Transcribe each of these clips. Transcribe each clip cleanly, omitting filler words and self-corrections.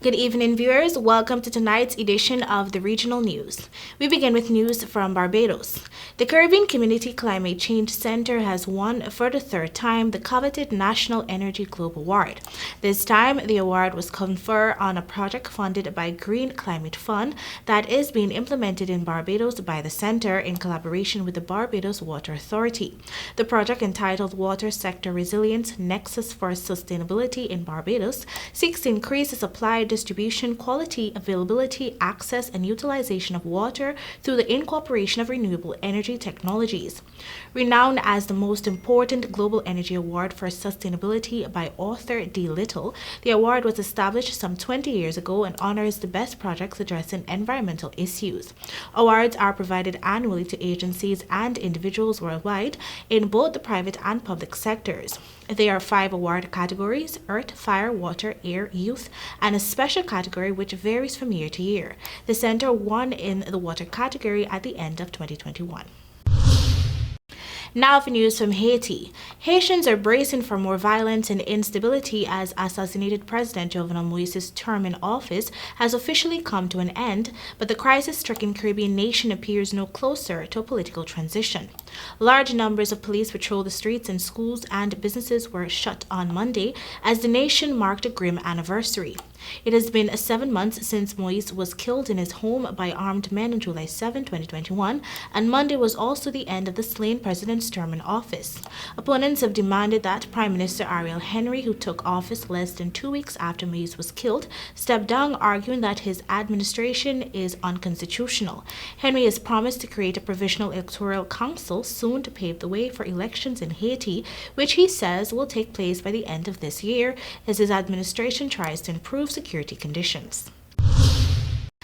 Good evening, viewers. Welcome to tonight's edition of the Regional News. We begin with news from Barbados. The Caribbean Community Climate Change Center has won for the third time the coveted National Energy Globe Award. This time, the award was conferred on a project funded by Green Climate Fund that is being implemented in Barbados by the center in collaboration with the Barbados Water Authority. The project, entitled Water Sector Resilience Nexus for Sustainability in Barbados, seeks to increase the supply, distribution, quality, availability, access, and utilization of water through the incorporation of renewable energy technologies. Renowned as the most important global energy award for sustainability by Arthur D. Little, the award was established some 20 years ago and honors the best projects addressing environmental issues. Awards are provided annually to agencies and individuals worldwide in both the private and public sectors. There are 5 award categories: earth, fire, water, air, youth, and a special category which varies from year to year. The center won in the water category at the end of 2021. Now for news from Haiti. Haitians are bracing for more violence and instability as assassinated President Jovenel Moise's term in office has officially come to an end, but the crisis-stricken Caribbean nation appears no closer to a political transition. Large numbers of police patrolled the streets, and schools and businesses were shut on Monday as the nation marked a grim anniversary. It has been 7 months since Moise was killed in his home by armed men on July 7, 2021, and Monday was also the end of the slain president's term in office. Opponents have demanded that Prime Minister Ariel Henry, who took office less than 2 weeks after Moise was killed, step down, arguing that his administration is unconstitutional. Henry has promised to create a provisional electoral council soon to pave the way for elections in Haiti, which he says will take place by the end of this year as his administration tries to improve security conditions.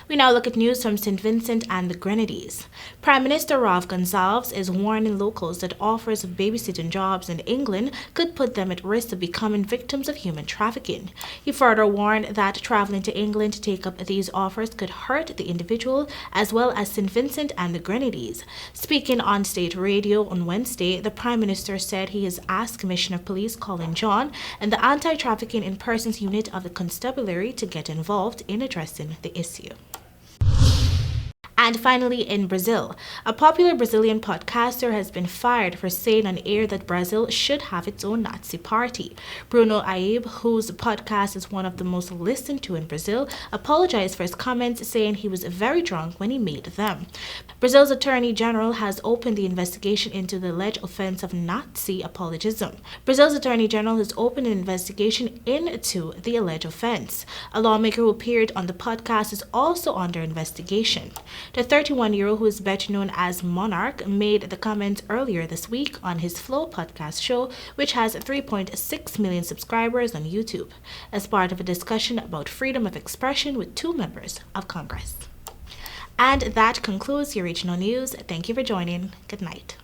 We now look at news from St. Vincent and the Grenadines. Prime Minister Rav Gonsalves is warning locals that offers of babysitting jobs in England could put them at risk of becoming victims of human trafficking. He further warned that traveling to England to take up these offers could hurt the individual as well as St. Vincent and the Grenadines. Speaking on state radio on Wednesday, the Prime Minister said he has asked Commissioner of Police Colin John and the Anti-Trafficking in Persons Unit of the Constabulary to get involved in addressing the issue. And finally, in Brazil, a popular Brazilian podcaster has been fired for saying on air that Brazil should have its own Nazi party. Bruno Aib, whose podcast is one of the most listened to in Brazil, apologized for his comments, saying he was very drunk when he made them. Brazil's Attorney General has opened the investigation into the alleged offense of Nazi apologism. Brazil's Attorney General has opened an investigation into the alleged offense. A lawmaker who appeared on the podcast is also under investigation. The 31-year-old, who is better known as Monarch, made the comments earlier this week on his Flow podcast show, which has 3.6 million subscribers on YouTube, as part of a discussion about freedom of expression with 2 members of Congress. And that concludes your regional news. Thank you for joining. Good night.